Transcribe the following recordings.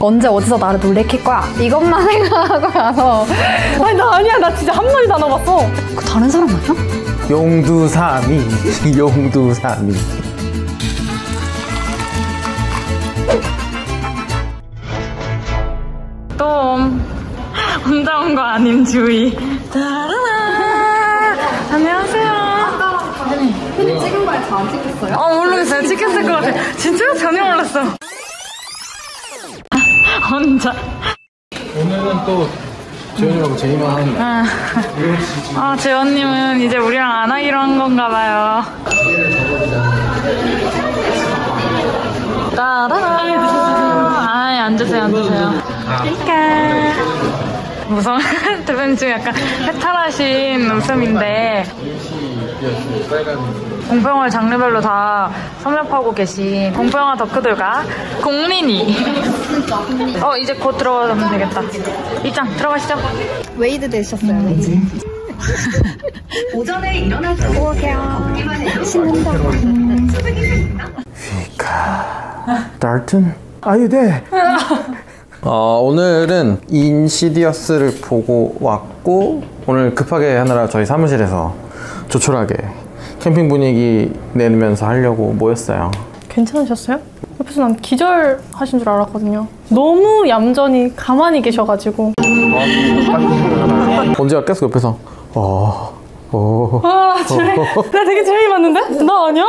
언제 어디서 나를 놀래킬 거야 이것만 생각하고 나서 아니 나 아니야. 나 진짜 한 마리 다 넣어봤어. 그 다른 사람 아니야? 용두사미 용두사미. 또 혼자 온 거 아님 주의. 안녕하세요. 근데 찍은 거에 다 안 찍혔어요? 모르겠어요. 찍혔을 것 같아. 진짜 전혀 몰랐어. 혼자. 오늘은 또 재현이하고 제이만 하는 날. 재원님은 이제 우리랑 안 하기로 한 건가 봐요. 앉으세요, 앉으세요. 그러니까. 무서워. 대표님 지금 약간 해탈하신 웃음인데. 공포영화를 장르별로 다 섭렵하고 계신 공포영화 덕후들과 공린이. 이제 곧 들어가면 되겠다. 입장 들어가시죠. 웨이드 되셨어요. 오전에 일어나서 오게요. 신난다. 피카 달튼 아유대. 오늘은 인시디어스를 보고 왔고, 오늘 급하게 하느라 저희 사무실에서 조촐하게 캠핑 분위기 내면서 하려고 모였어요. 괜찮으셨어요? 옆에서 난 기절하신 줄 알았거든요. 너무 얌전히 가만히 계셔가지고. 언제가 계속 옆에서 나 되게 재미 봤는데? 나 아니야.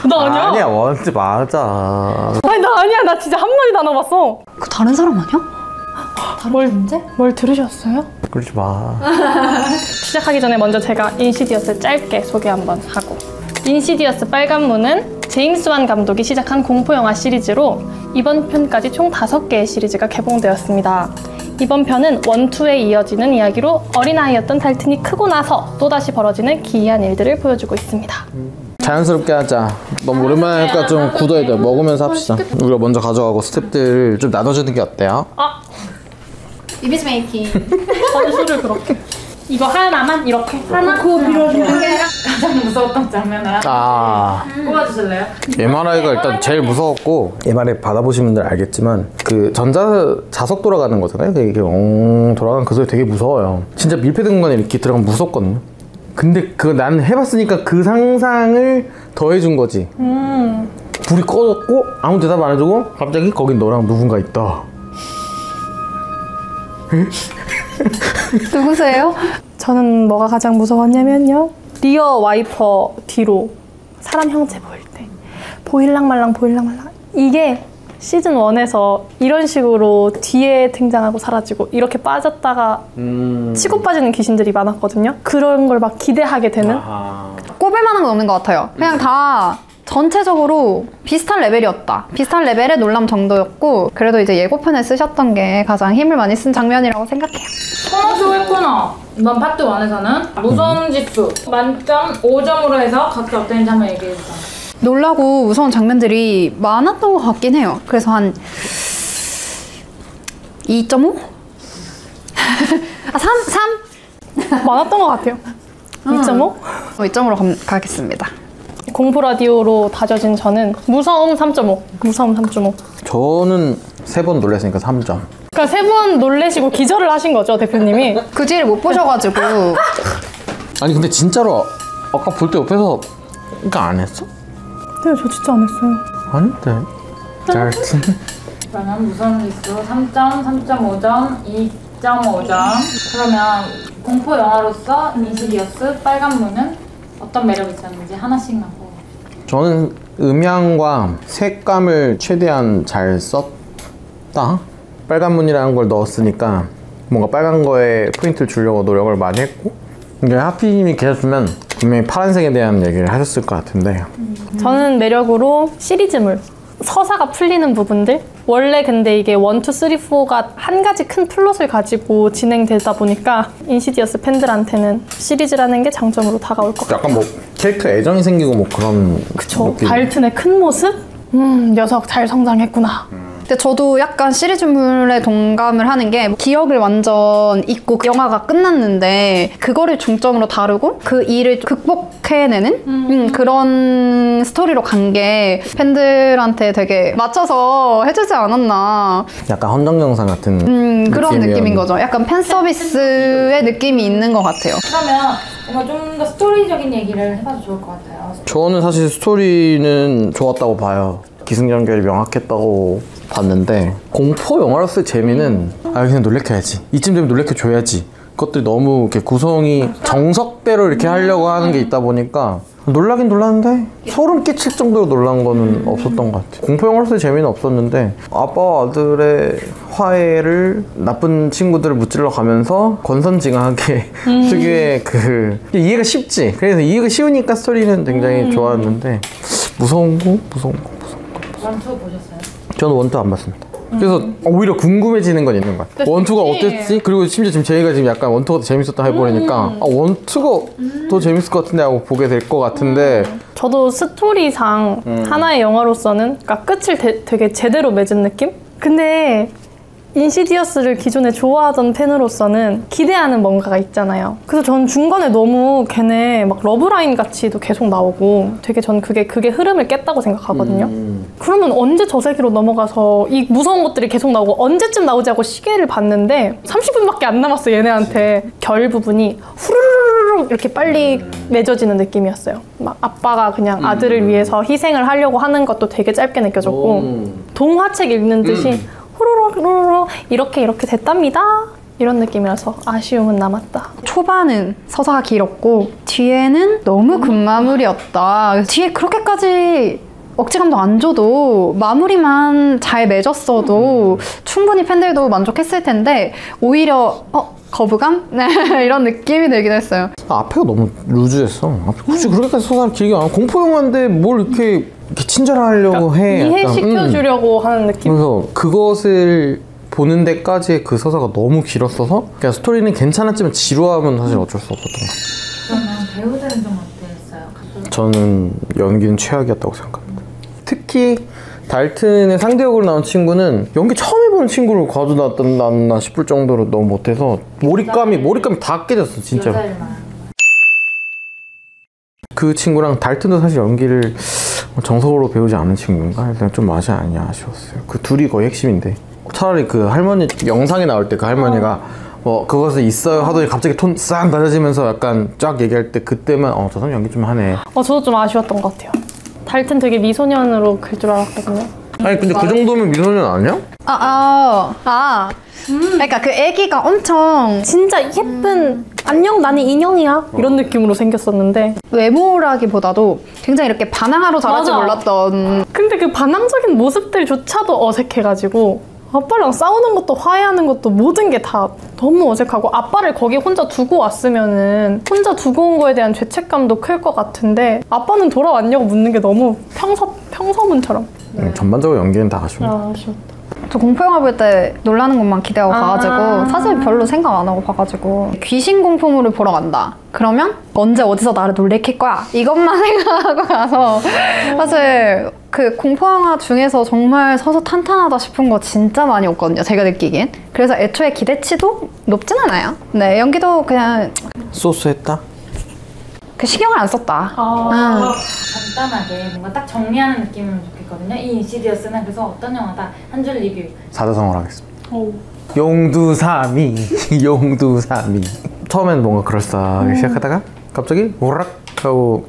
나 아니야. 아니야, 원지 맞아. 아니 나 아니야. 나 진짜 한 마리 다 넣어봤어. 그 다른 사람 아니야? 다른 존재? 뭘 들으셨어요? 그러지 마. 시작하기 전에 먼저 제가 인시디어스 짧게 소개 한번 하고. 인시디어스 빨간 문은 제임스 완 감독이 시작한 공포영화 시리즈로 이번 편까지 총 5개의 시리즈가 개봉되었습니다. 이번 편은 1, 2에 이어지는 이야기로 어린아이였던 달튼이 크고 나서 또다시 벌어지는 기이한 일들을 보여주고 있습니다. 자연스럽게 하자. 너무 오랜만에 하니까 좀 굳어야 돼. 먹으면서 합시다. 우리가 먼저 가져가고 스텝들 좀 나눠주는 게 어때요? 이미지 메이킹. 소리를 그렇게. 이거 하나만 이렇게 하나 그거 빌어주는 게 가장 무서웠던 장면을 뽑아주실래요? MRI가 일단 제일 무서웠고, MRI 받아보신 분들 알겠지만 그 자석 돌아가는 거잖아요. 이게 돌아가는 그 소리 되게 무서워요. 진짜 밀폐된 공간에 이렇게 들어가면 무섭거든요. 근데 그거 난 해봤으니까 그 상상을 더해준 거지. 불이 꺼졌고 아무 대답 안 해주고 갑자기 거긴 너랑 누군가 있다. 누구세요? 저는 뭐가 가장 무서웠냐면요, 리어 와이퍼 뒤로 사람 형체 보일 때 보일랑말랑 이게 시즌 1에서 이런 식으로 뒤에 등장하고 사라지고 이렇게 빠졌다가 치고 빠지는 귀신들이 많았거든요. 그런 걸 막 기대하게 되는. 꼽을 만한 건 없는 것 같아요. 그냥 다 전체적으로 비슷한 레벨이었다. 비슷한 레벨의 놀람 정도였고, 그래도 이제 예고편에 쓰셨던 게 가장 힘을 많이 쓴 장면이라고 생각해요. 코너쇼 했구나. 이번 파트 1에서는 무서움 지수 만점 5점으로 해서 각자 어땠는지 한번 얘기해주자. 놀라고 무서운 장면들이 많았던 것 같긴 해요. 그래서 한 2.5? 3? 많았던 것 같아요. 2.5? 2점으로 가겠습니다. 공포 라디오로 다져진 저는 무서움 3.5. 무서움 3.5. 저는 3번 놀랐으니까 3점. 그러니까 3번 놀래시고 기절을 하신 거죠, 대표님이? 그 뒤를 못 보셔가지고. 아니 근데 진짜로 아까 볼 때 옆에서 이거 안 했어? 네, 저 진짜 안 했어요. 아닌데. 달튼. 그러면 무서움 지수 3점, 3.5점, 2.5점. 그러면 공포 영화로서 인시디어스 빨간 문은 어떤 매력이 있었는지 하나씩 나고. 저는 음향과 색감을 최대한 잘 썼다. 빨간 문이라는 걸 넣었으니까 뭔가 빨간 거에 포인트를 주려고 노력을 많이 했고, 이게 하피님이 계셨으면 분명히 파란색에 대한 얘기를 하셨을 것 같은데, 저는 매력으로 시리즈물, 서사가 풀리는 부분들. 원래 근데 이게 1, 2, 3, 4가 한 가지 큰 플롯을 가지고 진행되다 보니까 인시디어스 팬들한테는 시리즈라는 게 장점으로 다가올 것 같아요. 약간 뭐 캐릭터 애정이 생기고 뭐 그런. 그쵸. 느낌. 달튼의 큰 모습? 녀석 잘 성장했구나. 근데 저도 약간 시리즈물에 동감을 하는 게 기억을 완전 잊고 영화가 끝났는데 그거를 중점으로 다루고 그 일을 극복해내는 그런 스토리로 간 게 팬들한테 되게 맞춰서 해주지 않았나. 약간 헌정영상 같은 그런 느낌인 거죠. 약간 팬 서비스의 느낌이 있는 것 같아요. 그러면 뭔가 좀 더 스토리적인 얘기를 해봐도 좋을 것 같아요. 저는 사실 스토리는 좋았다고 봐요. 기승전결이 명확했다고 봤는데 공포 영화로서의 재미는 그냥 놀래켜야지. 이쯤 되면 놀래켜줘야지. 그것들이 너무 이렇게 구성이 정석대로 이렇게 하려고 하는 게 있다 보니까 놀라긴 놀랐는데 소름 끼칠 정도로 놀란 거는 없었던 것 같아요. 공포 영화로서의 재미는 없었는데 아빠와 아들의 화해를 나쁜 친구들을 무찔러 가면서 권선징악하게 특유의 그 이해가 쉽지. 그래서 이해가 쉬우니까 스토리는 굉장히 좋았는데 무서운 거. 원투 보셨어요? 저는 원투 안 봤습니다. 그래서 오히려 궁금해지는 건 있는 것 같아요. 원투가 어땠지? 그리고 심지어 지금 제이가 지금 약간 원투가 더 재밌었다 해버리니까 원투가 더 재밌을 것 같은데 하고 보게 될 것 같은데 저도 스토리상 하나의 영화로서는 그러니까 끝을 되게 제대로 맺은 느낌? 근데 인시디어스를 기존에 좋아하던 팬으로서는 기대하는 뭔가가 있잖아요. 그래서 전 중간에 너무 걔네 막 러브라인 같이도 계속 나오고 되게 전 그게 흐름을 깼다고 생각하거든요. 그러면 언제 저 세계로 넘어가서 이 무서운 것들이 계속 나오고 언제쯤 나오지 하고 시계를 봤는데 30분밖에 안 남았어 얘네한테. 결 부분이 후루루루 이렇게 빨리 맺어지는 느낌이었어요. 막 아빠가 그냥 아들을 위해서 희생을 하려고 하는 것도 되게 짧게 느껴졌고 동화책 읽는 듯이 후루루루루 이렇게 됐답니다. 이런 느낌이라서 아쉬움은 남았다. 초반은 서사가 길었고 뒤에는 너무 급마무리였다. 뒤에 그렇게까지 억지 감동 안 줘도 마무리만 잘 맺었어도 충분히 팬들도 만족했을 텐데 오히려 거부감? 네, 이런 느낌이 들긴 했어요. 앞에가 너무 루즈했어. 굳이 그렇게까지 서사를 길게 안 하고 공포 영화인데 뭘 이렇게 친절하려고 그러니까 해. 이해시켜주려고 하는 느낌? 그래서 그것을 보는 데까지의 그 서사가 너무 길었어서 그냥 스토리는 괜찮았지만 지루하면 사실 어쩔 수 없었던 것 같아요. 그러면 배우들은 좀 어땠어요? 저는 연기는 최악이었다고 생각합니다. 특히 달튼의 상대역으로 나온 친구는 연기 처음 해보는 친구를 가져놨나 싶을 정도로 너무 못해서 몰입감이 다 깨졌어 진짜로. 그 친구랑 달튼도 사실 연기를 정석으로 배우지 않은 친구인가? 일단 좀 맛이 아니야 아쉬웠어요. 그 둘이 거의 핵심인데 차라리 그 할머니 영상에 나올 때 그 할머니가 그것을 있어요 하더니 갑자기 톤 싹 낮아지면서 약간 쫙 얘기할 때 그때만 저 사람 연기 좀 하네. 저도 좀 아쉬웠던 것 같아요. 달튼 되게 미소년으로 클 줄 알았거든요. 아니 근데 그 정도면 미소년 아니야? 그러니까 그 애기가 엄청 진짜 예쁜 안녕 나는 인형이야 이런 느낌으로 생겼었는데 외모라기보다도 굉장히 이렇게 반항하러 자랄 줄 맞아. 몰랐던. 근데 그 반항적인 모습들조차도 어색해가지고 아빠랑 싸우는 것도 화해하는 것도 모든 게 다 너무 어색하고 아빠를 거기 혼자 두고 왔으면은 혼자 두고 온 거에 대한 죄책감도 클 것 같은데 아빠는 돌아왔냐고 묻는 게 너무 평서문처럼. 전반적으로 연기는 다 아쉬워. 아쉬웠다. 저 공포영화 볼 때 놀라는 것만 기대하고 가가지고 사실 별로 생각 안 하고 봐가지고 귀신 공포물을 보러 간다. 그러면 언제 어디서 나를 놀래킬 거야? 이것만 생각하고 가서 사실 그 공포영화 중에서 정말 서서 탄탄하다 싶은 거 진짜 많이 없거든요. 제가 느끼기엔. 그래서 애초에 기대치도 높진 않아요. 네, 연기도 그냥 소스했다? 그 신경을 안 썼다. 간단하게 뭔가 딱 정리하는 느낌이면 좋겠거든요. 이 인시디어스는 그래서 어떤 영화다 한 줄 리뷰. 사자성어를 하겠습니다. 용두사미 처음에는 뭔가 그럴싸하게 시작하다가 갑자기 오락 하고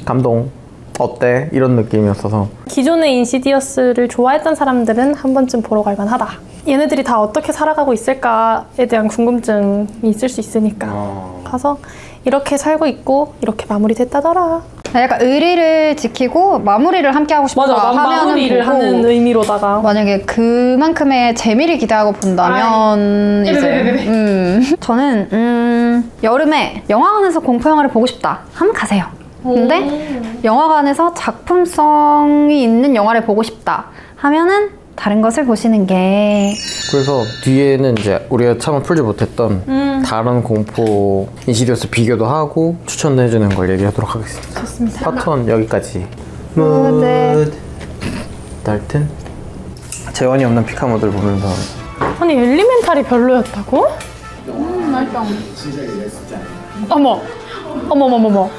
감동 어때? 이런 느낌이었어서 기존의 인시디어스를 좋아했던 사람들은 한 번쯤 보러 갈만 하다. 얘네들이 다 어떻게 살아가고 있을까에 대한 궁금증이 있을 수 있으니까 가서 이렇게 살고 있고 이렇게 마무리됐다더라. 약간 의리를 지키고 마무리를 함께 하고 싶다 하면은 마무리를 보고, 하는 의미로다가 만약에 그만큼의 재미를 기대하고 본다면 저는 여름에 영화관에서 공포 영화를 보고 싶다 하면 가세요. 근데 영화관에서 작품성이 있는 영화를 보고 싶다 하면은 다른 것을 보시는 게. 그래서 뒤에는 이제 우리가 차마 풀지 못했던 다른 공포 인시디어스 비교도 하고 추천도 해주는 걸 얘기하도록 하겠습니다. 좋습니다. 파트 1 여기까지. 네. 달튼 재원이 없는 피카모드를 보면서 아니 엘리멘탈이 별로였다고? 맛있다. 어머 어머머머머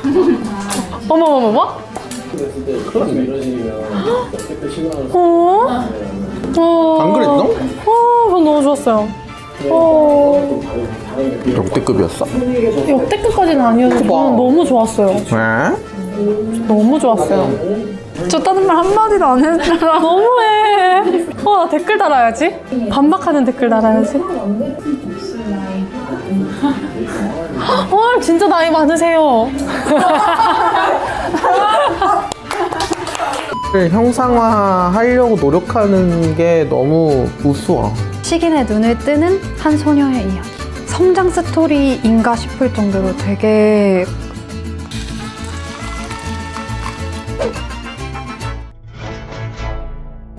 어머머머머 안 그랬어? 전 너무 좋았어요. 역대급이었어? 역대급까지는 아니었지만 너무 좋았어요. 왜? 너무 좋았어요. 좋다는 말 한마디도 안 했잖아. 너무해. 나 댓글 달아야지. 반박하는 댓글 달아야지. 진짜 나이 많으세요. 형상화하려고 노력하는 게 너무 우스워. 식인의 눈을 뜨는 한 소녀의 이야기. 성장 스토리인가 싶을 정도로 되게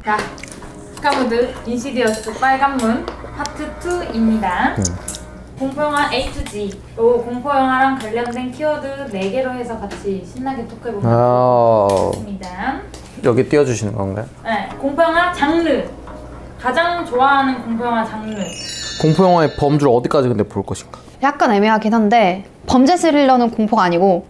자, 피카모드 인시디어스 빨간문 파트 2입니다. 공포영화 A to G. 요 공포영화랑 관련된 키워드 4개로 해서 같이 신나게 토크해보도록 하겠습니다. 여기 띄워주시는 건가요? 네, 공포영화 장르. 가장 좋아하는 공포영화 장르. 공포영화의 범주를 어디까지 근데 볼 것인가? 약간 애매하긴 한데 범죄 스릴러는 공포가 아니고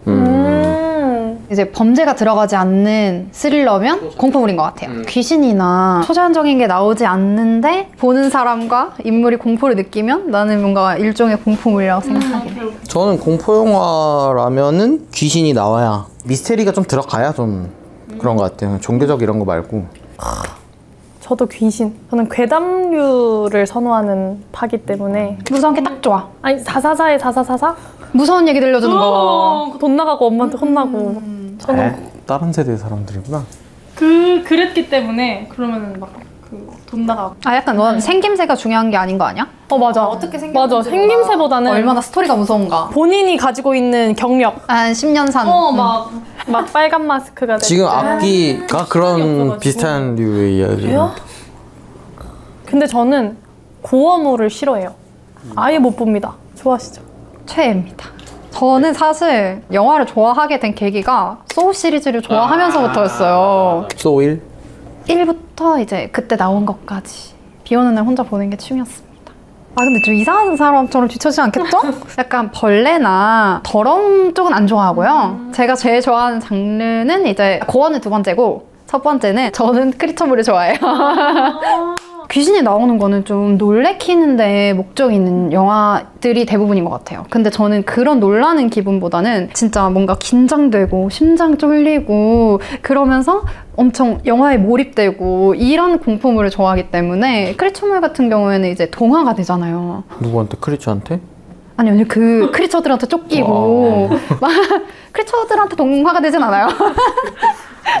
이제 범죄가 들어가지 않는 스릴러면 공포물인 것 같아요. 귀신이나 초자연적인 게 나오지 않는데 보는 사람과 인물이 공포를 느끼면 나는 뭔가 일종의 공포물이라고 생각하긴 해요. 저는 공포영화라면은 귀신이 나와야 미스테리가 좀 들어가야 좀 그런 것 같아요. 종교적 이런 거 말고. 저도 귀신. 저는 괴담류를 선호하는 파기 때문에. 무서운 게 딱 좋아. 아니 444에 4444? 무서운 얘기 들려주는 거. 돈 나가고 엄마한테 혼나고. 저는 다른 세대의 사람들이구나. 그랬기 때문에 그러면은 막 돈 나가고. 아 약간 넌 생김새가 중요한 게 아닌 거 아니야? 맞아. 어떻게 맞아. 생김새보다는 얼마나 스토리가 무서운가. 본인이 가지고 있는 경력. 한 10년 산. 막 빨간 마스크가 지금 됐든. 악기가 그런 없어가지고. 비슷한 류의 이야기예요. 근데 저는 고어물을 싫어해요. 아예 못 봅니다. 좋아하시죠? 최애입니다. 저는 사실 영화를 좋아하게 된 계기가 소울 시리즈를 좋아하면서부터였어요. 소일? 1부터 이제 그때 나온 것까지 비 오는 날 혼자 보는 게 취미였습니다. 아 근데 좀 이상한 사람처럼 뒤처지지 않겠죠? 약간 벌레나 더러움 쪽은 안 좋아하고요. 제가 제일 좋아하는 장르는 이제 고어는 2번째고 첫 번째는 저는 크리처물을 좋아해요. 귀신이 나오는 거는 좀 놀래키는데 목적이 있는 영화들이 대부분인 것 같아요. 근데 저는 그런 놀라는 기분보다는 진짜 뭔가 긴장되고 심장 쫄리고 그러면서 엄청 영화에 몰입되고 이런 공포물을 좋아하기 때문에 크리처물 같은 경우에는 이제 동화가 되잖아요. 누구한테? 크리처한테? 아니 그 크리처들한테 쫓기고 막 크리처들한테 동화가 되진 않아요.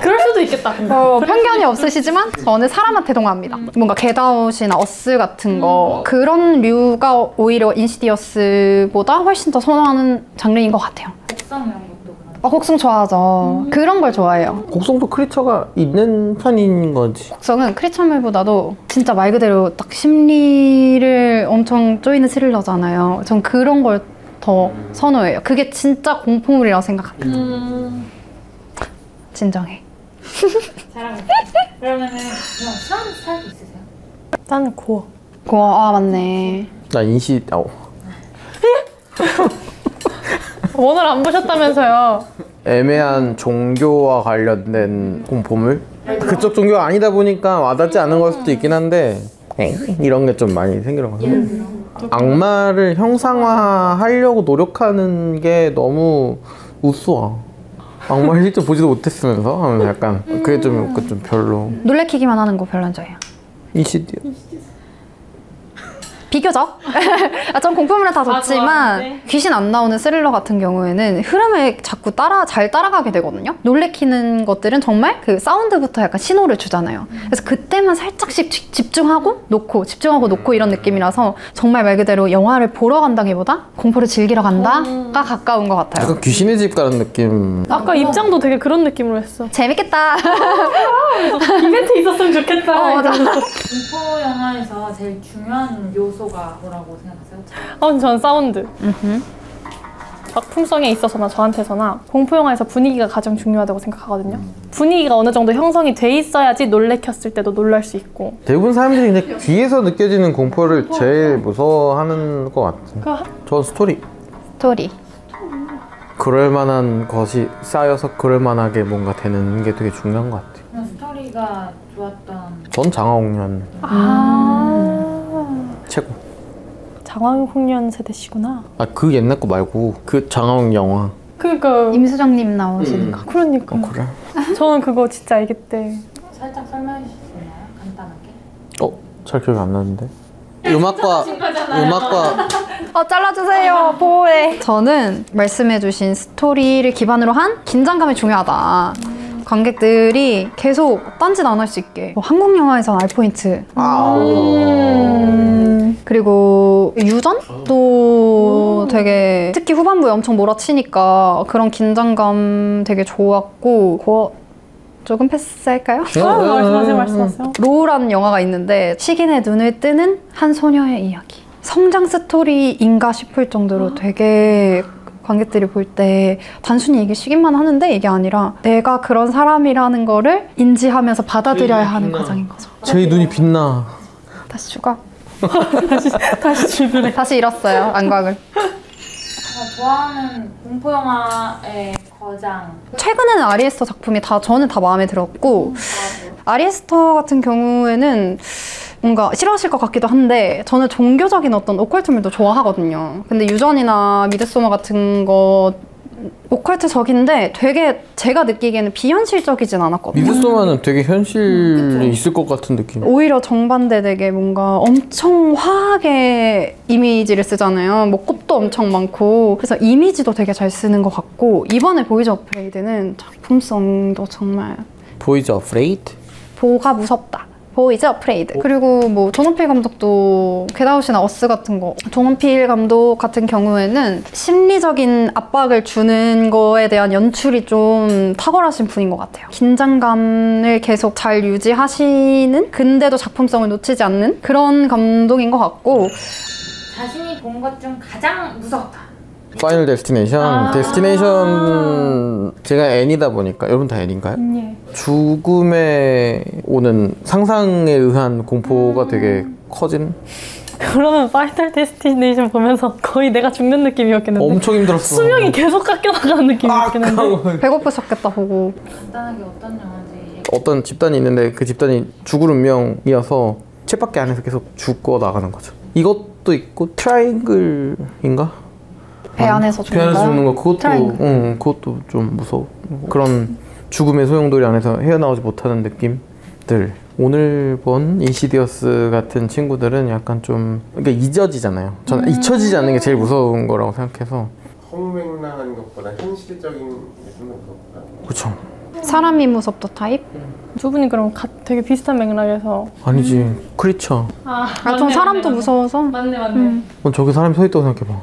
그럴 수도 있겠다. 편견이 없으시지만 저는 사람한테 동화합니다. 뭔가 겟아웃이나 어스 같은 거 그런 류가 오히려 인시디어스보다 훨씬 더 선호하는 장르인 것 같아요. 곡성 이런 것도 그런. 곡성 좋아하죠. 그런 걸 좋아해요. 곡성도 크리처가 있는 편인 거지. 곡성은 크리처물보다도 진짜 말 그대로 딱 심리를 엄청 쪼이는 스릴러잖아요. 전 그런 걸 더 선호해요. 그게 진짜 공포물이라고 생각합니다. 진정해. 잘하고 있어요. 그러면은 그냥 수학 스타일도 있으세요? 나는 고어. 고아 맞네. 나 인시... 오늘 안 보셨다면서요? 애매한 종교와 관련된 공포물? 그쪽 종교가 아니다 보니까 와닿지 않은 걸 수도 있긴 한데 이런 게 좀 많이 생기더라고요. 악마를 형상화하려고 노력하는 게 너무 우스워. 악마를 실제 보지도 못했으면서 하면 약간 그게 좀 별로. 놀래키기만 하는 거 별론저예요. 인시디어. 비교적. 전 공포물은 다 좋지만 좋아하는데. 귀신 안 나오는 스릴러 같은 경우에는 흐름을 자꾸 잘 따라가게 되거든요. 놀래키는 것들은 정말 그 사운드부터 약간 신호를 주잖아요. 그래서 그때만 살짝씩 집중하고 놓고 집중하고 놓고 이런 느낌이라서 정말 말 그대로 영화를 보러 간다기보다 공포를 즐기러 간다가 가까운 것 같아요. 약간 귀신의 집 가는 느낌. 아까 입장도 되게 그런 느낌으로 했어. 재밌겠다. 이벤트 있었으면 좋겠다. 맞아. 공포 영화에서 제일 중요한 요소가 뭐라고 생각하세요? 전 사운드. 작품성에 있어서나 저한테서나 공포영화에서 분위기가 가장 중요하다고 생각하거든요. 분위기가 어느 정도 형성이 돼 있어야지 놀래켰을 때도 놀랄 수 있고. 대부분 사람들이 그냥 뒤에서 느껴지는 공포를 제일 무서워하는 것 같아요. 전 스토리. 스토리. 그럴 만한 것이 쌓여서 그럴 만하게 뭔가 되는 게 되게 중요한 것 같아요. 그냥 스토리가 좋았던. 전 장화홍련 최고. 장화홍련 세대시구나. 아, 그 옛날 거 말고 그 장화홍 영화. 그니까 임수정님 나오시는 거. 그러니까. 그래? 저는 그거 진짜 알기 때. 살짝 설명해 주실 수 있나요? 간단하게. 잘 기억이 안 나는데. 음악과 잘라주세요. 보호해. 저는 말씀해주신 스토리를 기반으로 한 긴장감이 중요하다. 관객들이 계속 딴짓 안 할 수 있게. 한국 영화에선 알포인트. 그리고 유전도 되게 특히 후반부에 엄청 몰아치니까 그런 긴장감 되게 좋았고. 조금 패스할까요? 말씀하세요. 로우라는 영화가 있는데 식인의 눈을 뜨는 한 소녀의 이야기. 성장 스토리인가 싶을 정도로 되게 관객들이 볼 때 단순히 이게 식인만 하는데 이게 아니라 내가 그런 사람이라는 거를 인지하면서 받아들여야 하는 과정인 거죠. 제 눈이 빛나. 다시 추가. 다시 출근해. 다시 잃었어요. 안곽을. 좋아하는 공포 영화의 거장. 최근에는 아리에스터 작품이 저는 다 마음에 들었고 아리에스터 같은 경우에는 뭔가 싫어하실 것 같기도 한데 저는 종교적인 어떤 오컬트물도 좋아하거든요. 근데 유전이나 미드소마 같은 거 오컬트적인데 되게 제가 느끼기에는 비현실적이진 않았거든요. 미드소마는 되게 현실이 있을 것 같은 느낌. 오히려 정반대 되게 뭔가 엄청 화하게 이미지를 쓰잖아요. 뭐 꽃도 엄청 많고 그래서 이미지도 되게 잘 쓰는 것 같고 이번에 보이즈 어프레이드는 작품성도 정말 보이즈 어프레이드? 보가 무섭다. 보이즈 어프레이드. 그리고 뭐 존원필 감독도 겟아웃이나 어스 같은 거. 존원필 감독 같은 경우에는 심리적인 압박을 주는 거에 대한 연출이 좀 탁월하신 분인 것 같아요. 긴장감을 계속 잘 유지하시는 근데도 작품성을 놓치지 않는 그런 감독인 것 같고 자신이 본 것 중 가장 무섭다. 파이널 데스티네이션. 데스티네이션 제가 N이다 보니까 여러분 다 N인가요? 예. 죽음에 오는 상상에 의한 공포가 되게 커진. 그러면 파이널 데스티네이션 보면서 거의 내가 죽는 느낌이었겠는데. 엄청 힘들었어. 수명이 계속 깎여나가는 느낌이었겠는데. 배고프셨겠다 보고. 간단하게 어떤 영화인지. 어떤 집단이 있는데 그 집단이 죽을 운명이어서 쳇바퀴 안에서 계속 죽고 나가는 거죠. 이것도 있고 트라이앵글인가? 배 안에서 배 안에서 죽는 거 트라이앵글. 그것도 좀 무서워. 그런 죽음의 소용돌이 안에서 헤어나오지 못하는 느낌들. 오늘 본 인시디어스 같은 친구들은 약간 좀 그러니까 잊혀지잖아요. 저는 잊혀지지 않는 게 제일 무서운 거라고 생각해서. 허무맹랑한 것보다 현실적인 게 좀 더 무섭다. 그렇죠. 사람이 무섭다 타입? 두 분이 그럼 되게 비슷한 맥락에서. 아니지. 크리처. 전 사람도 무서워서. 맞네. 저기 사람이 서 있다고 생각해봐.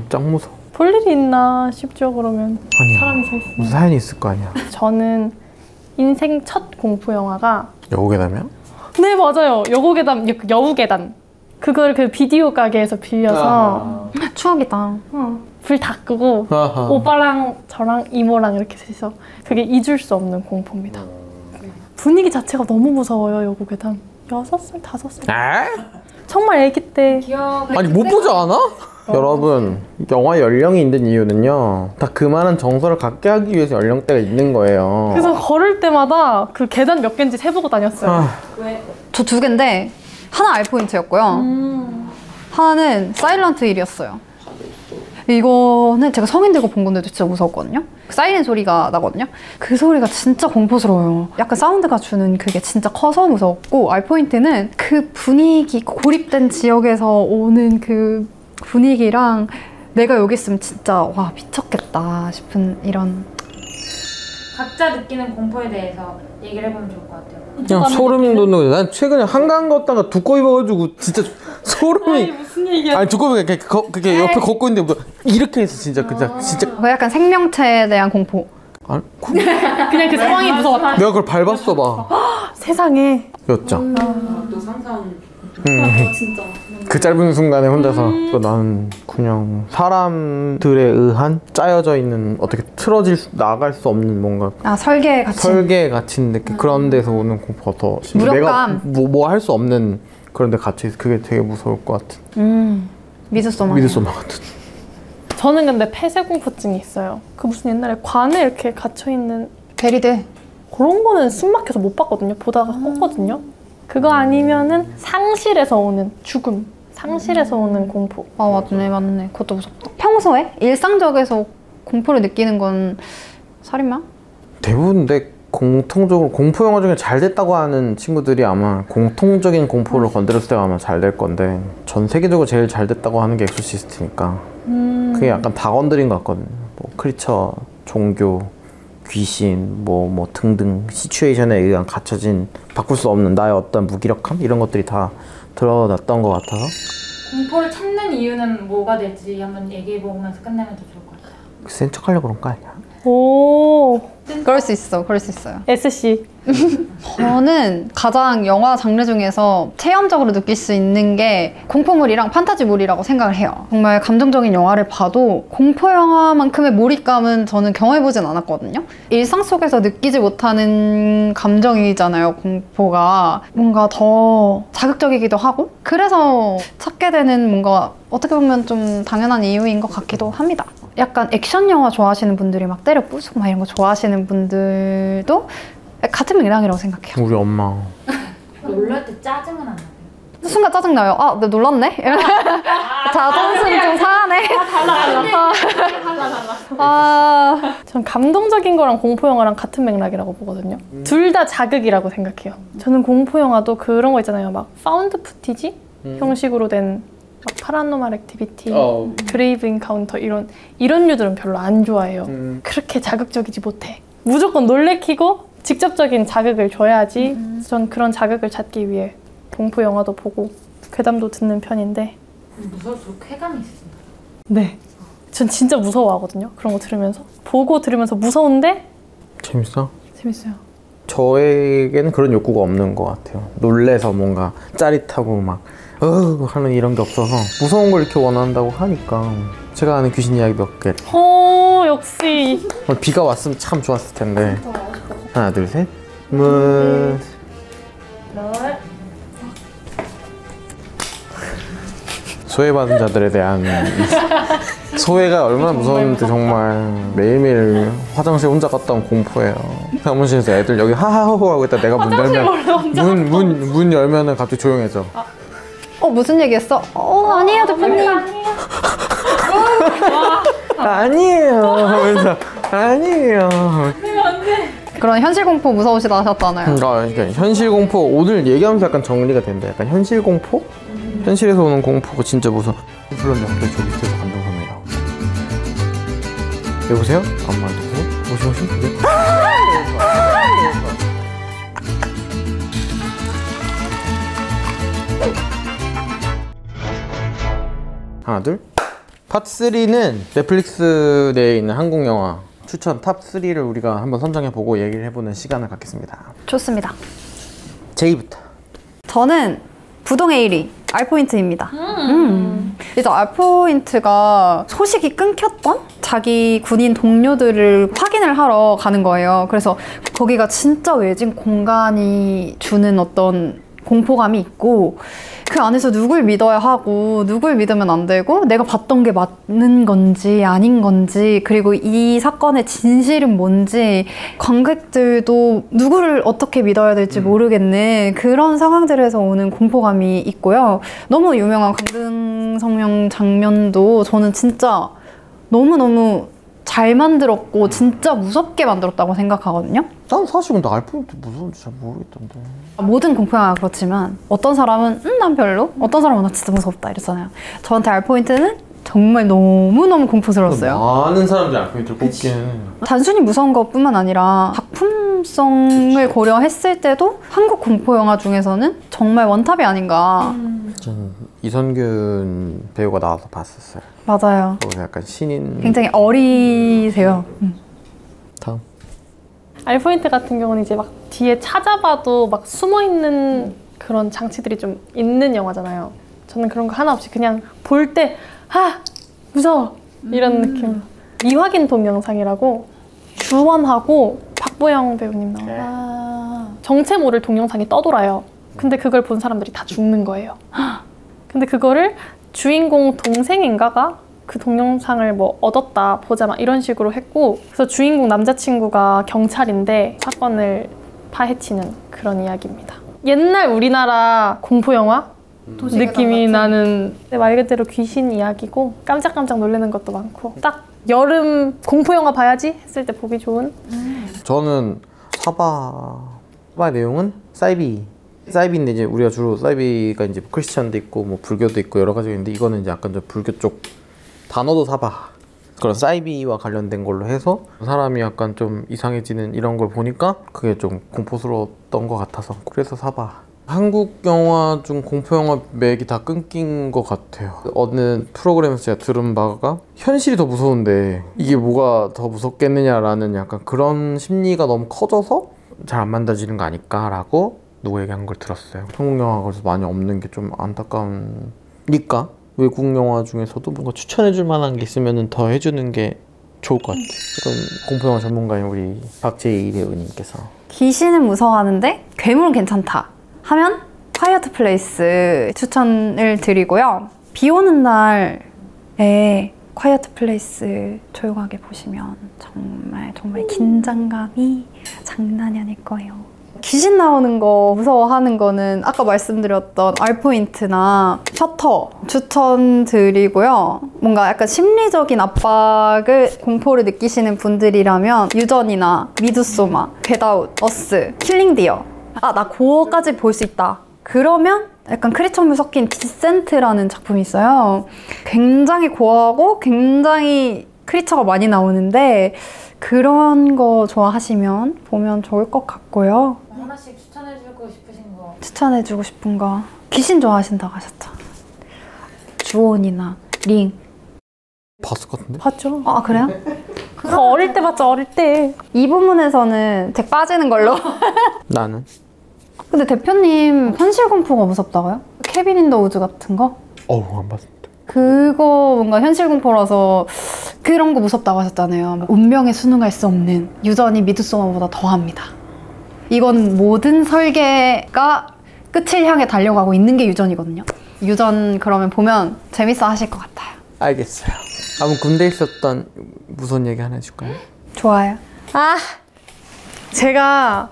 짱 무서워. 볼 일이 있나 싶죠 그러면. 아니야. 사람이 서 있으면. 무슨 사연이 있을 거 아니야. 저는 인생 첫 공포 영화가 여우괴담이야? 네 맞아요. 여우계단 그걸 그 비디오 가게에서 빌려서 추억이다. 불 다 끄고 아하. 오빠랑 저랑 이모랑 이렇게 셋이서 그게 잊을 수 없는 공포입니다. 분위기 자체가 너무 무서워요. 여우계단 6살, 5살 에? 정말 애기 때. 기억. 아니 못 보지 않아? 여러분 영화 연령이 있는 이유는요 다 그만한 정서를 갖게 하기 위해서 연령대가 있는 거예요. 그래서 걸을 때마다 그 계단 몇 개인지 세보고 다녔어요. 왜? 저 2개인데 하나 알포인트였고요. 하나는 사일런트 힐이었어요. 이거는 제가 성인 되고 본 건데도 진짜 무서웠거든요. 사이렌 소리가 나거든요. 그 소리가 진짜 공포스러워요. 약간 사운드가 주는 그게 진짜 커서 무서웠고 알포인트는 그 분위기, 고립된 지역에서 오는 그 분위기랑 내가 여기 있으면 진짜 와 미쳤겠다 싶은 이런. 각자 느끼는 공포에 대해서 얘기를 해보면 좋을 것 같아요. 그냥 소름 돋는 거죠. 난 최근에 한강 걷다가 두꺼비 봐가지고 진짜 소름이. 무슨 얘기야? 아니 두꺼비가 그렇게 옆에 걷고 있는데 뭐 이렇게 해서 진짜 진짜. 그 약간 생명체에 대한 공포. 아니, 그냥 그 상황이 무서웠다. 내가 그걸 밟았어 봐. 세상에. 였죠. 또 상상 진짜. 그 짧은 순간에 혼자서 나는 그냥 사람들에 의한 짜여져 있는 어떻게 나갈 수 없는 뭔가 설계에 갇힌. 설계에 갇힌 느낌 그런 데서 오는 공포가 더 무력감. 내가 뭐 할 수 없는 그런 데 갇혀있어. 그게 되게 무서울 것 같은 미드소마 같은. 저는 근데 폐쇄공포증이 있어요. 그 무슨 옛날에 관에 이렇게 갇혀있는 베리드. 그런 거는 숨 막혀서 못 봤거든요. 보다가 껐거든요. 그거 아니면은 상실에서 오는 죽음. 상실에서 오는 공포. 맞네. 그것도 무섭다. 평소에? 일상적에서 공포를 느끼는 건 살인마? 대부분 근데 공통적으로 공포 영화 중에 잘 됐다고 하는 친구들이 아마 공통적인 공포를 건드렸을 때가 아마 잘 될 건데 전 세계적으로 제일 잘 됐다고 하는 게 엑소시스트니까 그게 약간 다 건드린 것 같거든요. 뭐 크리처, 종교, 귀신, 뭐 등등 시츄에이션에 의한 갇혀진 바꿀 수 없는 나의 어떤 무기력함 이런 것들이 다 드러났던 것 같아서 공포를 찾는 이유는 뭐가 될지 한번 얘기해보면서 끝내면 더 좋을 것 같아요. 센 척하려고 그런 거 아니야? 오. 그럴 수 있어요. SC. 저는 가장 영화 장르 중에서 체험적으로 느낄 수 있는 게 공포물이랑 판타지물이라고 생각을 해요. 정말 감정적인 영화를 봐도 공포 영화만큼의 몰입감은 저는 경험해보진 않았거든요. 일상 속에서 느끼지 못하는 감정이잖아요, 공포가. 뭔가 더 자극적이기도 하고 그래서 찾게 되는 뭔가 어떻게 보면 좀 당연한 이유인 것 같기도 합니다. 약간 액션 영화 좋아하시는 분들이 막 때려 부수고 막 이런 거 좋아하시는 분들도 같은 맥락이라고 생각해요. 우리 엄마 놀랄 때 짜증은 안 나요? 순간 짜증나요. 나 놀랐네? 자존심이 좀 상하네. 전 감동적인 거랑 공포 영화랑 같은 맥락이라고 보거든요. 둘 다 자극이라고 생각해요. 저는 공포 영화도 그런 거 있잖아요. 막 파운드 푸티지 형식으로 된 막 파라노멀 액티비티, 그레이브 인카운터 이런 류들은 별로 안 좋아해요. 그렇게 자극적이지 못해. 무조건 놀래키고 직접적인 자극을 줘야지. 전 그런 자극을 찾기 위해 공포 영화도 보고 괴담도 듣는 편인데. 무서울수록 쾌감이 있습니다. 네. 전 진짜 무서워하거든요. 그런 거 들으면서. 보고 들으면서 무서운데 재밌어요? 재밌어요. 그런 욕구가 없는 것 같아요. 놀래서 뭔가 짜릿하고 막 하는 이런 게 없어서 무서운 걸 이렇게 원한다고 하니까 제가 아는 귀신 이야기 몇 개. 역시. 비가 왔으면 참 좋았을 텐데. 하나, 둘, 셋. 소외받은 자들에 대한 소외가 얼마나 무서웠는데 정말 매일매일 화장실 혼자 갔다 온 공포예요. 사무실에서 애들 여기 하하호호 하고 있다 내가 문 열면은 갑자기 조용해져. 무슨 얘기했어? 아니에요 대표님. 아니에요 하면서 아니에요. 그런 현실 공포 무서우시다 하셨잖아요. 그러니까 현실 공포 오늘 얘기하면서 약간 정리가 된다. 약간 현실 공포? 현실에서 오는 공포가 진짜 무서워. 불렀는데 갑자기 저 밑에서 감동선이 나오고. 여보세요? 아무 말도 없어요? 모시? 하나 둘. 파트 3는 넷플릭스 내에 있는 한국 영화 추천 탑 3를 우리가 한번 선정해보고 얘기를 해보는 시간을 갖겠습니다. 좋습니다. 제이부터. 저는 부동의 1위 알포인트입니다. 이제 알포인트가 소식이 끊겼던 자기 군인 동료들을 확인을 하러 가는 거예요. 그래서 거기가 진짜 외진 공간이 주는 어떤 공포감이 있고 그 안에서 누굴 믿어야 하고 누굴 믿으면 안 되고 내가 봤던 게 맞는 건지 아닌 건지 그리고 이 사건의 진실은 뭔지 관객들도 누구를 어떻게 믿어야 될지 모르겠는 그런 상황들에서 오는 공포감이 있고요. 너무 유명한 강등성명 장면도 저는 진짜 너무너무 잘 만들었고 진짜 무섭게 만들었다고 생각하거든요. 난 사실 근데 알포인트 무서운지 잘 모르겠던데. 모든 공포영화가 그렇지만 어떤 사람은 난 별로, 어떤 사람은 나 진짜 무섭다 이랬잖아요. 저한테 알포인트는 정말 너무너무 공포스러웠어요. 많은 사람들이 알포인트를 꼽기에는 단순히 무서운 것뿐만 아니라 작품성을 고려했을 때도 한국 공포영화 중에서는 정말 원탑이 아닌가. 저는 이선균 배우가 나와서 봤었어요. 맞아요. 그래서 약간 신인. 굉장히 어리세요. 다음. 알포인트 같은 경우는 이제 막 뒤에 찾아봐도 막 숨어있는 그런 장치들이 좀 있는 영화잖아요. 저는 그런 거 하나 없이 그냥 볼 때 무서워 이런 느낌. 미확인 동영상이라고 주원하고 박보영 배우님 나와요. 정체 모를 동영상이 떠돌아요. 근데 그걸 본 사람들이 다 죽는 거예요. 근데 그거를 주인공 동생인가가 그 동영상을 뭐 얻었다 보자 막 이런 식으로 했고, 그래서 주인공 남자친구가 경찰인데 사건을 파헤치는 그런 이야기입니다. 옛날 우리나라 공포 영화 느낌이 나는 말 그대로 귀신 이야기고 깜짝깜짝 놀라는 것도 많고 딱 여름 공포 영화 봐야지 했을 때 보기 좋은. 저는 사바의 내용은 사이비인데 이제 우리가 주로 사이비가 이제 크리스찬도 있고 뭐 불교도 있고 여러 가지가 있는데 이거는 이제 약간 좀 불교 쪽 단어도 사바 그런 사이비와 관련된 걸로 해서 사람이 약간 좀 이상해지는 이런 걸 보니까 그게 좀 공포스러웠던 것 같아서 그래서 사바. 한국 영화 중 공포 영화 맥이 다 끊긴 것 같아요. 어느 프로그램에서 제가 들은 바가 현실이 더 무서운데 이게 뭐가 더 무섭겠느냐라는 약간 그런 심리가 너무 커져서 잘 안 만들어지는 거 아닐까라고 누구 얘기한 걸 들었어요. 한국 영화가 그래서 많이 없는 게 좀 안타까우니까 외국 영화 중에서도 뭔가 추천해줄 만한 게 있으면 더 해주는 게 좋을 것 같아요. 그럼 공포 영화 전문가인 우리 박재희 배우님께서 귀신은 무서워하는데 괴물은 괜찮다 하면 콰이어트 플레이스 추천을 드리고요. 비 오는 날에 콰이어트 플레이스 조용하게 보시면 정말 긴장감이 장난이 아닐 거예요. 귀신 나오는 거 무서워하는 거는 아까 말씀드렸던 알포인트나 셔터 추천드리고요. 뭔가 약간 심리적인 압박을 공포를 느끼시는 분들이라면 유전이나 미드소마, 겟아웃, 어스, 킬링 디어 나 그거까지 볼 수 있다. 그러면 약간 크리처물 섞인 디센트라는 작품이 있어요. 굉장히 고어하고 굉장히 크리처가 많이 나오는데 그런 거 좋아하시면 보면 좋을 것 같고요. 하나씩 추천해주고 싶으신 거. 추천해주고 싶은 거 귀신 좋아하신다고 하셨죠? 주온이나 링 봤을 것 같은데? 봤죠? 아 그래요? 그거 어릴 때 봤죠, 어릴 때. 이 부분에서는 제 빠지는 걸로. 나는? 근데 대표님 현실 공포가 무섭다고요? 케빈 인 더 우즈 같은 거? 안 봤는데. 그거 뭔가 현실 공포라서 그런 거 무섭다고 하셨잖아요. 뭐 운명에 순응할 수 없는 유전이 미드소마보다 더합니다. 이건 모든 설계가 끝을 향해 달려가고 있는 게 유전이거든요. 유전 그러면 보면 재밌어 하실 것 같아요. 알겠어요. 한번 군대에 있었던 무서운 얘기 하나 해줄까요? 좋아요. 제가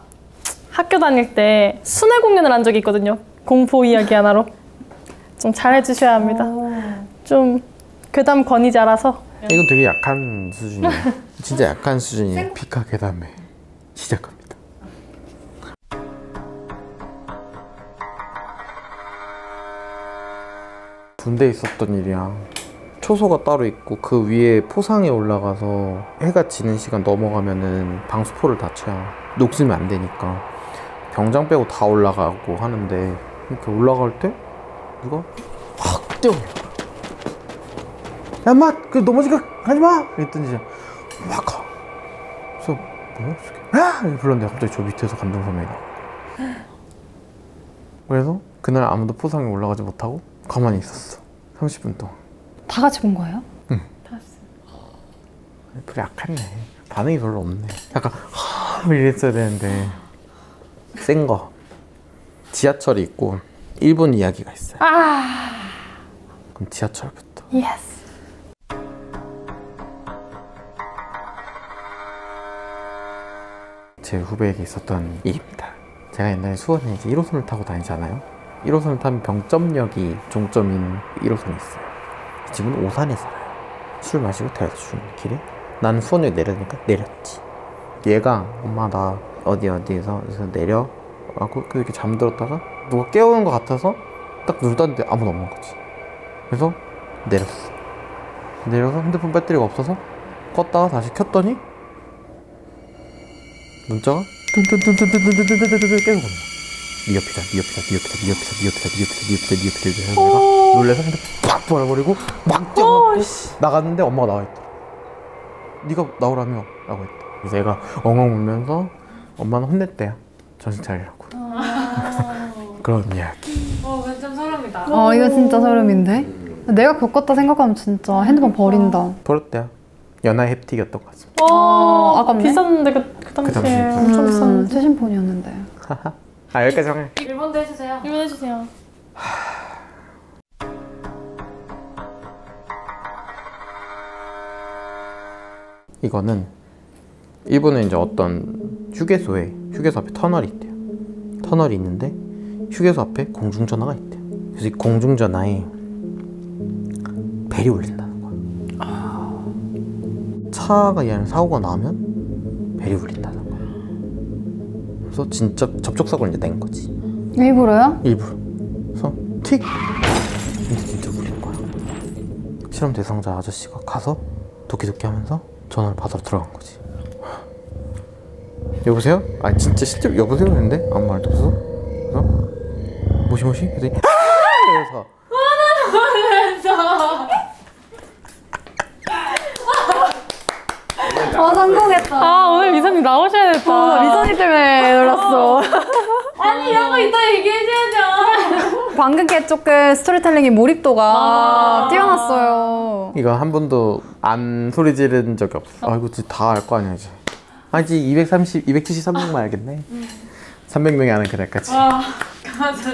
학교 다닐 때 순회 공연을 한 적이 있거든요. 공포 이야기 하나로. 좀 잘해주셔야 합니다. 좀 괴담 권위자라서. 이건 되게 약한 수준이에요. 진짜 약한 수준이에요. 피카 괴담에 시작합니다. 군대에 있었던 일이야. 초소가 따로 있고 그 위에 포상에 올라가서 해가 지는 시간 넘어가면은 방수포를 닫혀요. 녹슬면 안 되니까 병장 빼고 다 올라가고 하는데 이렇게 올라갈 때 누가 확 뛰어올라. 야 인마 그 넘어지게 가지마 이랬더니 이제 확 가. 그래서 뭐야 저게 야! 이렇게 불렀는데 갑자기 저 밑에서 감정선명이 나와. 그래서 그날 아무도 포상에 올라가지 못하고 가만히 있었어. 30분 동안. 다 같이 본 거예요? 응. 불이 약했네. 반응이 별로 없네. 약간 이랬어야 되는데 센 거. 지하철이 있고 일본 이야기가 있어요. 그럼 지하철부터. 예스. 제 후배에게 있었던 일입니다. 제가 옛날에 수원에 이제 1호선을 타고 다니잖아요. 1호선을 타면 병점역이 종점인 1호선이 있어요. 이 집은 오산에 살아요. 술 마시고 데려다 주는 길에 나는 수원역에 내려니까 내렸지. 얘가 엄마 나 어디에서 내려 하고 이렇게 잠들었다가 누가 깨우는 것 같아서 딱 눈을 떴는데 아무도 없는 거지. 그래서 내렸어. 내려서 핸드폰 배터리가 없어서 껐다가 다시 켰더니 문자가 뜬뜬뜬뜬뜬뜬뜬뜬뜬뜬 계속 온다. 네 옆이다 해서 내가 놀래서 핸드폰 팍 버려버리고 막 뛰어가고 나갔는데 엄마가 나와있더라. 네가 나오라며 라고 했대. 그래서 애가 엉엉 울면서 엄마는 혼냈대요. 정신 차리라고. 그런 이야기. 완전 소름이다. 이거 진짜 소름인데? 내가 겪었다 생각하면 진짜 핸드폰 버린다. 버렸대요. 연하의 햅틱이었던 것 같습니다. 아깝네. 비쌌는데 그 당시에 엄청 비쌌는데. 최신폰이었는데. 여기까지 하네. 1번도 해주세요. 1번 해주세요. 이거는 일본에 이제 어떤 휴게소 앞에 터널이 있대요. 터널이 있는데 휴게소 앞에 공중전화가 있대요. 그래서 이 공중전화에 벨이 울린다는 거야. 차가 얘는 사고가 나면 벨이 울린다는 거야. 그래서 진짜 접촉사고를 이제 낸 거지. 일부러요? 일부러. 그래서 틱! 근데 진짜 울린 거야. 실험 대상자 아저씨가 가서 도끼도끼 하면서 전화를 받으러 들어간 거지. 여보세요? 아니 진짜 실제로 여보세요? 했는데 아무 말도 없어. 그래서 모시모시? 그랬더니 그래서 성공했다. 오늘 미선님 나오셔야겠다. 나 미선이 때문에 놀랐어. 아니 이런 거 이따 얘기해줘야죠. 방금 게 조금 스토리텔링의 몰입도가 뛰어났어요. 이거 한 번도 안 소리 지른 적이 없어. 이거 진짜 다 알 거 아니야 이제. 이제 273명만 알겠네. 300명이 아는 그날까지.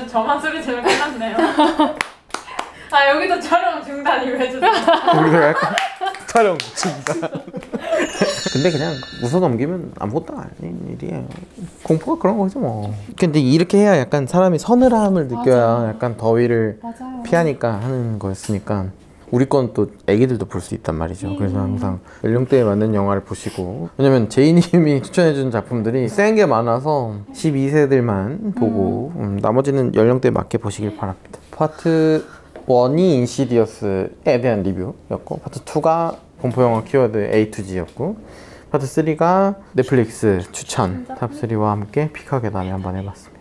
저만 소리 지르면 끝났네요. 여기도 촬영 중단 이거 해주세요. 우리가 할까? 촬영 중단. 근데 그냥 웃어 넘기면 아무것도 아닌 일이에요. 공포가 그런 거죠 뭐. 근데 이렇게 해야 약간 사람이 서늘함을 느껴야 약간 더위를 피하니까 하는 거였으니까. 우리 건 또 애기들도 볼 수 있단 말이죠. 그래서 항상 연령대에 맞는 영화를 보시고, 왜냐면 제이님이 추천해준 작품들이 센 게 많아서 12세들만 보고 나머지는 연령대에 맞게 보시길 바랍니다. 파트 1이 인시디어스에 대한 리뷰였고, 파트 2가 공포영화 키워드 A to G였고, 파트 3가 넷플릭스 추천 탑3와 함께 픽하게 다음에 한번 해봤습니다.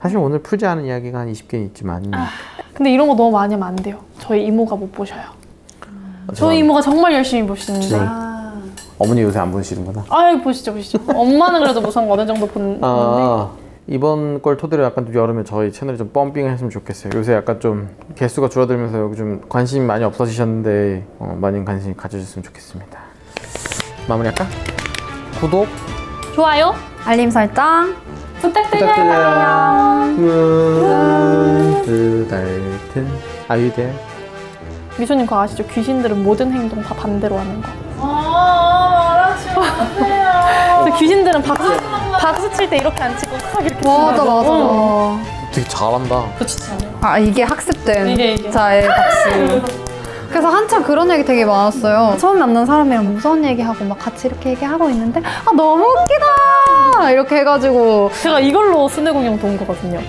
사실 오늘 풀지 않은 이야기가 한 20개 있지만 근데 이런 거 너무 많이 하면 안 돼요. 저희 이모가 못 보셔요. 저희 이모가 정말 열심히 보시는데. 어머니 요새 안 보시는구나. 보시죠. 엄마는 그래도 우선 어느 정도 보는데. 이번 걸 토대로 약간 좀 여름에 저희 채널이 좀 펌핑을 했으면 좋겠어요. 요새 약간 좀 개수가 줄어들면서 여기 좀 관심이 많이 없어지셨는데 많은 관심 가져주셨으면 좋겠습니다. 마무리할까? 구독, 좋아요, 알림 설정 부탁드려요. 달튼 아유대. 미소님 그거 아시죠? 귀신들은 모든 행동 다 반대로 하는 거. 말하시면 안 돼요. 그래서 귀신들은 박수 칠 때 이렇게 안 치고 탁 이렇게 맞아. 되게 잘한다. 그렇지 않아요? 이게 학습된 이게. 자의 박수. 그래서 한참 그런 얘기 되게 많았어요. 처음 만난 사람이랑 무서운 얘기하고 막 같이 이렇게 얘기하고 있는데 너무 웃기다 이렇게 해가지고 제가 이걸로 순회공연 본 거거든요.